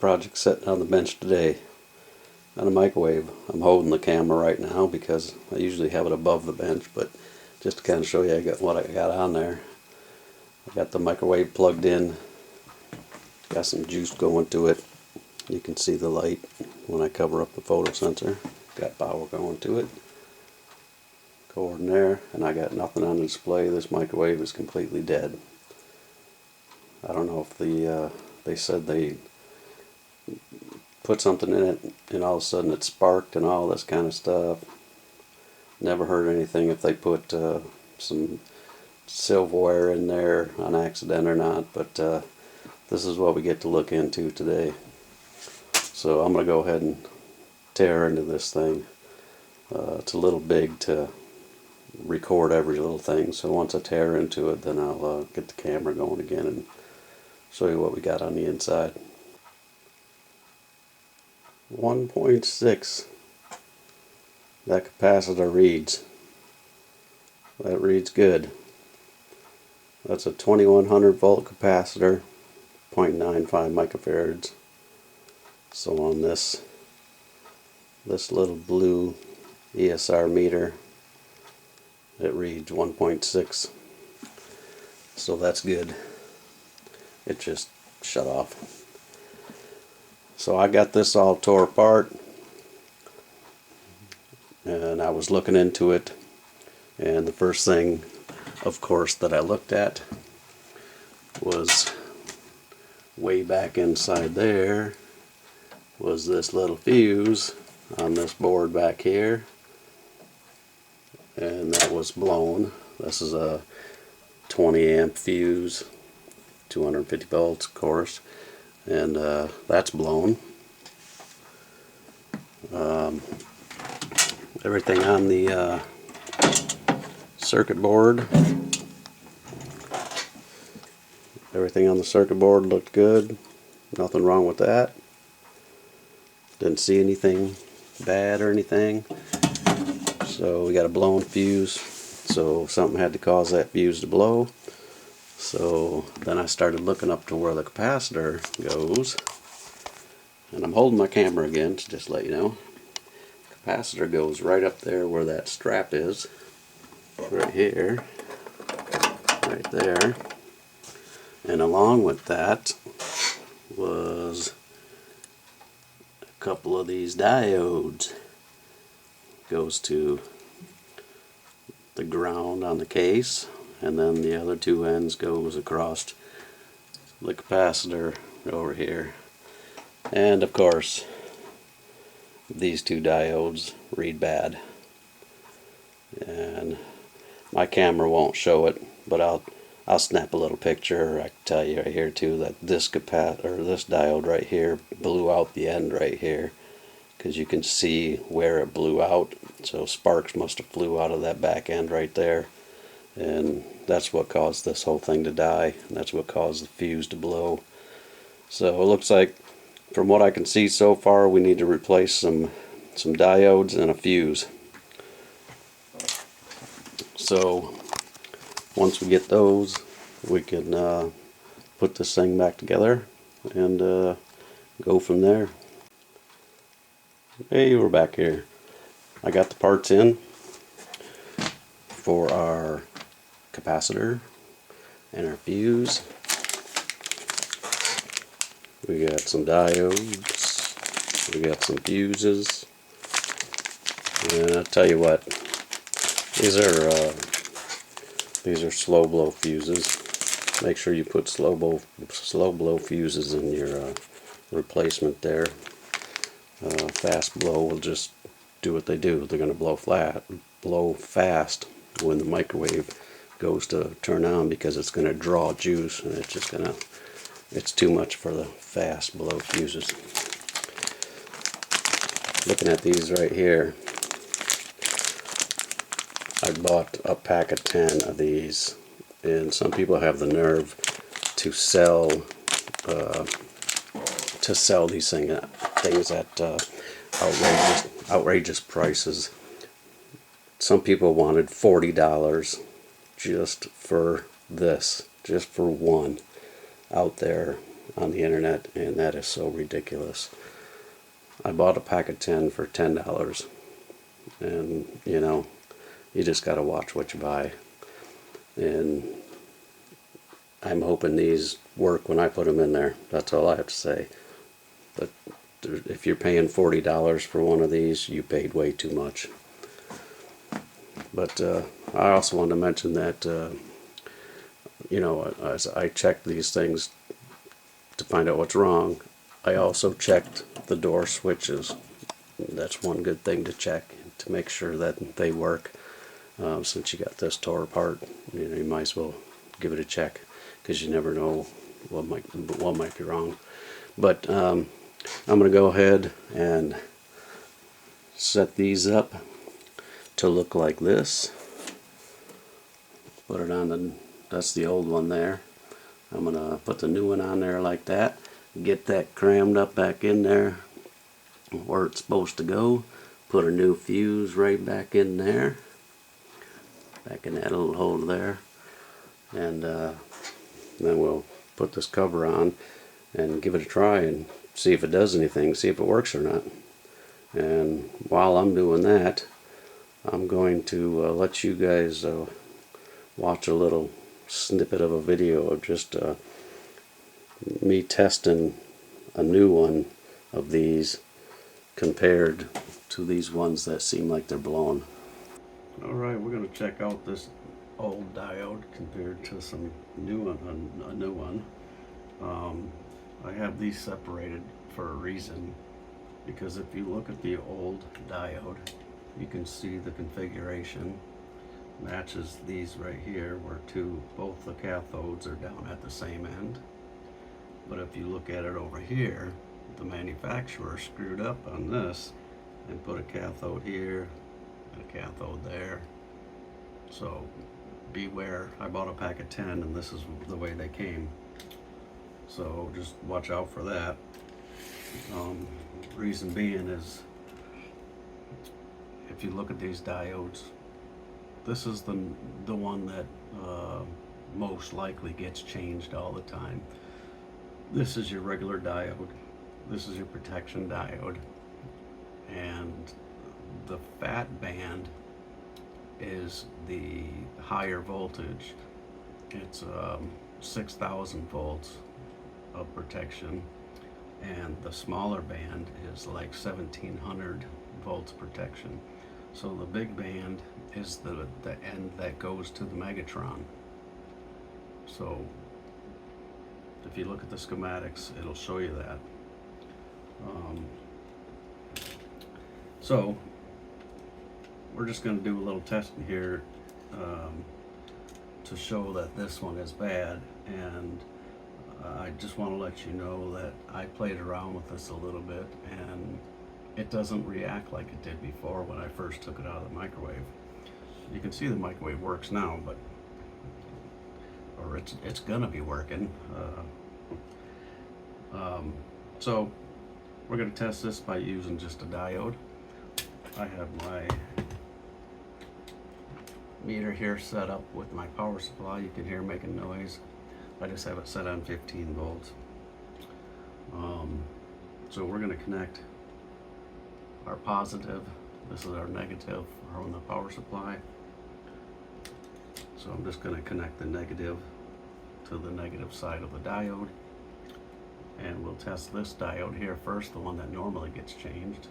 project sitting on the bench today on a microwave. I'm holding the camera right now because I usually have it above the bench, but just to kind of show you what I got on there. I got the microwave plugged in, got some juice going to it. You can see the light when I cover up the photo sensor. Got power going to it. Cord in there, and I got nothing on the display. This microwave is completely dead. I don't know if they said they put something in it and all of a sudden it sparked and all this kind of stuff. Never heard anything if they put some silverware in there on accident or not, but this is what we get to look into today. So I'm going to go ahead and tear into this thing. It's a little big to record every little thing, so once I tear into it, then I'll get the camera going again and show you what we got on the inside. 1.6. That capacitor reads. That reads good. That's a 2100 volt capacitor, 0.95 microfarads. So on this little blue ESR meter, it reads 1.6. So that's good. It just shut off. So I got this all tore apart, and I was looking into it, and the first thing, of course, that I looked at was way back inside there was this little fuse on this board back here, and that was blown. This is a 20 amp fuse, 250 volts, of course, and that's blown. Everything on the circuit board, everything on the circuit board looked good. Nothing wrong with that. Didn't see anything bad or anything. So we got a blown fuse, so something had to cause that fuse to blow. So then I started looking up to where the capacitor goes, and I'm holding my camera again to just let you know. The capacitor goes right up there where that strap is, right here, right there, and along with that was a couple of these diodes. Goes to the ground on the case, and then the other two ends goes across the capacitor over here. And of course these two diodes read bad, and my camera won't show it, but I'll snap a little picture. I can tell you right here too that this diode right here blew out the end right here, because you can see where it blew out. So sparks must have flew out of that back end right there, and that's what caused this whole thing to die, and that's what caused the fuse to blow. So it looks like, from what I can see so far, we need to replace some diodes and a fuse. So once we get those, we can put this thing back together and go from there. Hey, we're back here. I got the parts in for our capacitor and our fuse. We got some diodes, we got some fuses, and I'll tell you what, these are slow blow fuses. Make sure you put slow blow fuses in your replacement there. Fast blow will just do what they do. They're going to blow fast when the microwave goes to turn on, because it's going to draw juice, and it's too much for the fast blow fuses. Looking at these right here, I bought a pack of 10 of these, and some people have the nerve to sell these things at outrageous prices. Some people wanted $40 just for this, just for one out there, on the internet, and that is so ridiculous. I bought a pack of 10 for $10, and you know, you just got to watch what you buy. And I'm hoping these work when I put them in there. That's all I have to say. But if you're paying $40 for one of these, you paid way too much. But I also wanted to mention that you know, as I checked these things to find out what's wrong, I also checked the door switches. That's one good thing to check, to make sure that they work. Since you got this tore apart, you know, you might as well give it a check, because you never know what might be wrong. But I'm going to go ahead and set these up to look like this. Put it on that's the old one there. I'm going to put the new one on there like that. Get that crammed up back in there where it's supposed to go. Put a new fuse right back in there. Back in that little hole there. And then we'll put this cover on and give it a try and see if it does anything, see if it works or not. And while I'm doing that, I'm going to let you guys watch a little snippet of a video of just me testing a new one of these compared to these ones that seem like they're blown. Alright, we're going to check out this old diode compared to some new one, a new one. I have these separated for a reason, because if you look at the old diode, you can see the configuration matches these right here, where both the cathodes are down at the same end. But if you look at it over here, the manufacturer screwed up on this and put a cathode here and a cathode there. So beware. I bought a pack of 10 and this is the way they came. So just watch out for that. Reason being is, if you look at these diodes, this is the one that most likely gets changed all the time. This is your regular diode. This is your protection diode. And the fat band is the higher voltage. It's 6,000 volts of protection. And the smaller band is like 1,700 volts protection. So the big band is the end that goes to the Megatron. So if you look at the schematics, it'll show you that. So we're just going to do a little testing here to show that this one is bad, and I just want to let you know that I played around with this a little bit, and it doesn't react like it did before when I first took it out of the microwave. You can see the microwave works now, but it's gonna be working. So we're gonna test this by using just a diode. I have my meter here set up with my power supply. You can hear making noise. I just have it set on 15 volts. So we're gonna connect our positive. This is our negative from the power supply. So I'm just going to connect the negative to the negative side of the diode. And we'll test this diode here first, the one that normally gets changed,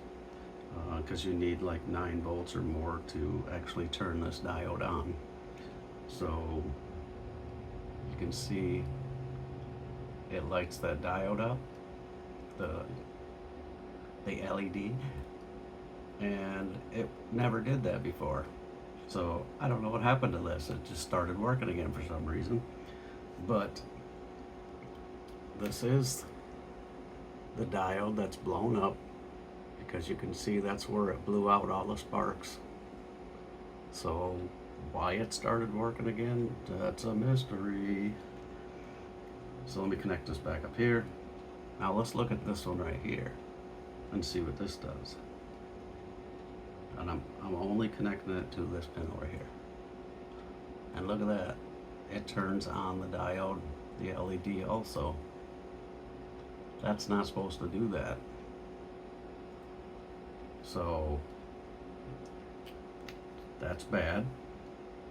because you need like 9 volts or more to actually turn this diode on. So you can see it lights that diode up, the LED, and it never did that before. So I don't know what happened to this. It just started working again for some reason. But this is the diode that's blown up, because you can see that's where it blew out all the sparks. So why it started working again, that's a mystery. So let me connect this back up here. Now let's look at this one right here and see what this does. And I'm only connecting it to this pin over here. And look at that. It turns on the diode, the LED also. That's not supposed to do that. So that's bad.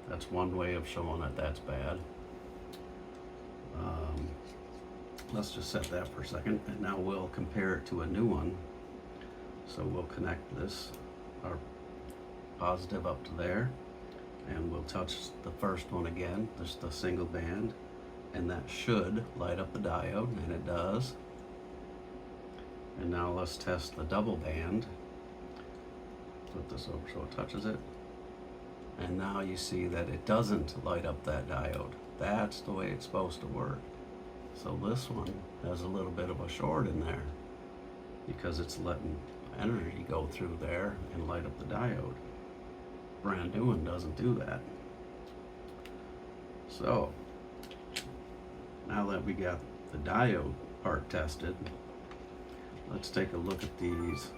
That's one way of showing that that's bad. Let's just set that for a second, and now we'll compare it to a new one. So we'll connect this, our positive, up to there, and we'll touch the first one again, just the single band, and that should light up the diode, and it does. And now let's test the double band. Put this over so it touches it, and now you see that it doesn't light up that diode. That's the way it's supposed to work. So this one has a little bit of a short in there because it's letting energy go through there and light up the diode. Brand new one doesn't do that. So now that we got the diode part tested, let's take a look at these.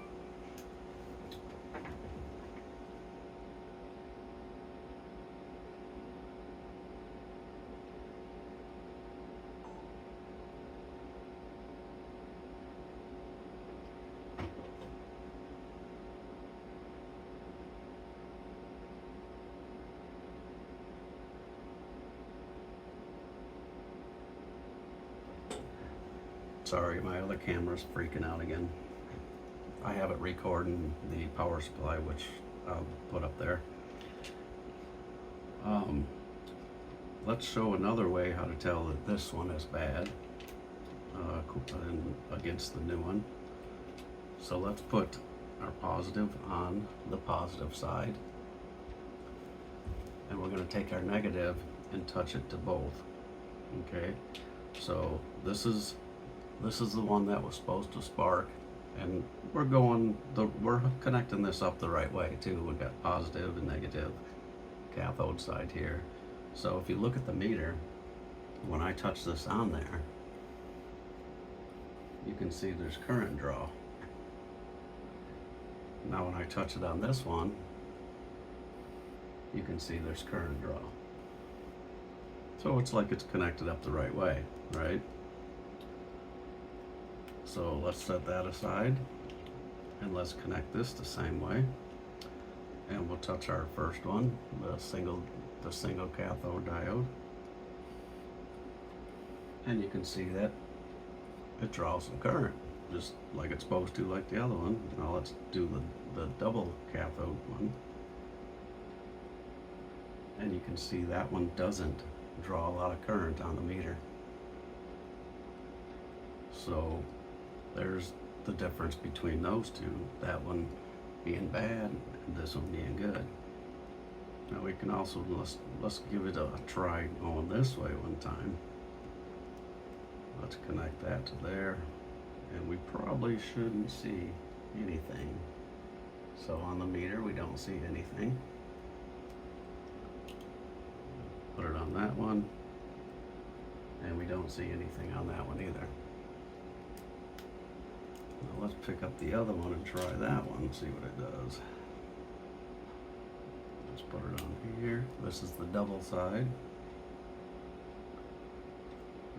Sorry, my other camera's freaking out again. I have it recording the power supply, which I'll put up there. Let's show another way how to tell that this one is bad against the new one. So let's put our positive on the positive side, and we're going to take our negative and touch it to both. Okay, so this is the one that was supposed to spark, and we're connecting this up the right way too. We've got positive and negative cathode side here. So if you look at the meter, when I touch this on there, you can see there's current draw. Now when I touch it on this one, you can see there's current draw. So it's like it's connected up the right way, right? So let's set that aside, and let's connect this the same way, and we'll touch our first one, the single cathode diode, and you can see that it draws some current just like it's supposed to, like the other one. Now let's do the double cathode one, and you can see that one doesn't draw a lot of current on the meter. So there's the difference between those two, that one being bad and this one being good. Now we can also, let's give it a try going this way one time. Let's connect that to there, and we probably shouldn't see anything. So on the meter we don't see anything. Put it on that one, and we don't see anything on that one either. Now let's pick up the other one and try that one and see what it does. Let's put it on here. This is the double side.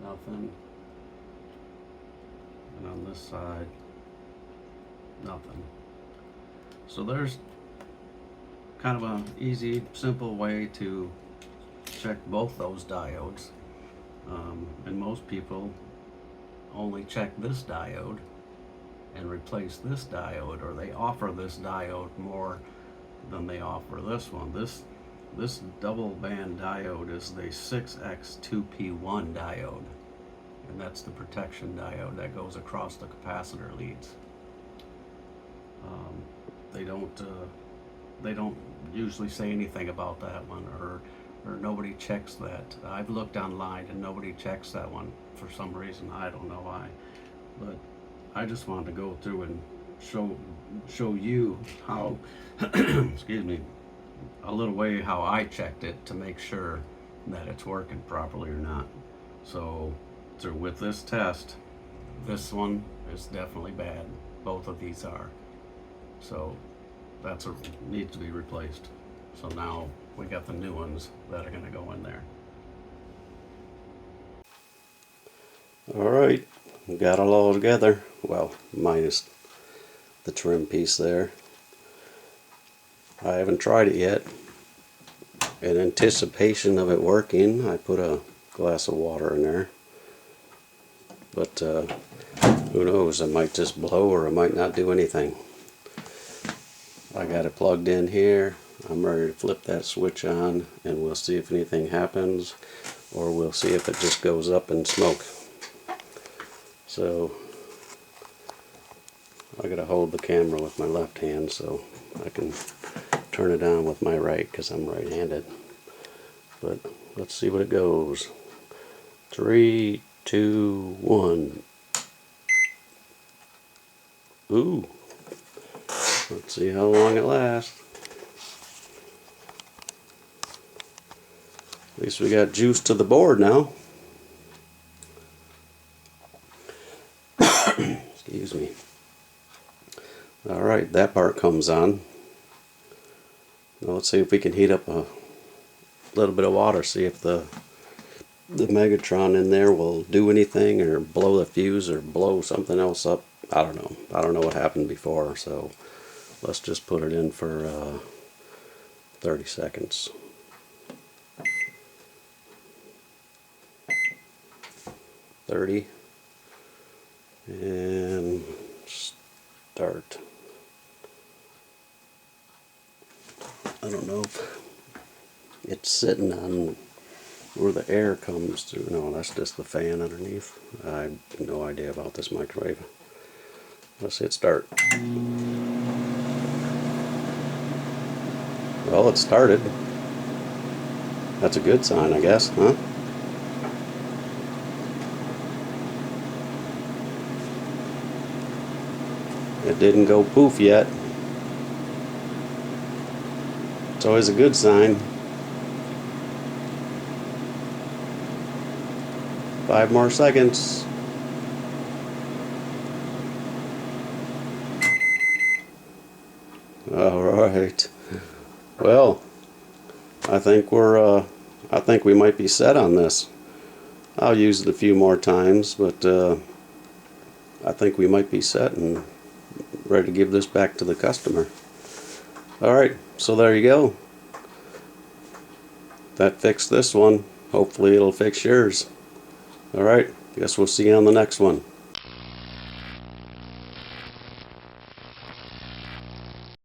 Nothing. And on this side, nothing. So there's kind of an easy, simple way to check both those diodes. And most people only check this diode and replace this diode, or they offer this diode more than they offer this one. This double band diode is the 6X2P1 diode, and that's the protection diode that goes across the capacitor leads. They don't usually say anything about that one, or nobody checks that. I've looked online and nobody checks that one for some reason. I don't know why, but I just wanted to go through and show you how excuse me, a little way how I checked it to make sure that it's working properly or not. So with this test, this one is definitely bad. Both of these are. So that's needs to be replaced. So now we got the new ones that are going to go in there. All right, got it all together. Well, minus the trim piece there. I haven't tried it yet. In anticipation of it working, I put a glass of water in there. But who knows, it might just blow or it might not do anything. I got it plugged in here. I'm ready to flip that switch on and we'll see if anything happens, or we'll see if it just goes up in smoke. So I gotta hold the camera with my left hand so I can turn it on with my right because I'm right-handed. But let's see what it goes. 3, 2, 1. Ooh. Let's see how long it lasts. At least we got juice to the board now. Excuse me. Alright, that part comes on. Now let's see if we can heat up a little bit of water, see if the Megatron in there will do anything or blow the fuse or blow something else up. I don't know. I don't know what happened before, so let's just put it in for 30 seconds. And start. I don't know if it's sitting on where the air comes through. No, that's just the fan underneath. I have no idea about this microwave. Let's hit start. Well, it started. That's a good sign, I guess, huh? It didn't go poof yet. It's always a good sign. 5 more seconds. All right. Well, I think we might be set on this. I'll use it a few more times, but I think we might be set and ready to give this back to the customer. Alright, so there you go. That fixed this one. Hopefully it'll fix yours. Alright, guess we'll see you on the next one.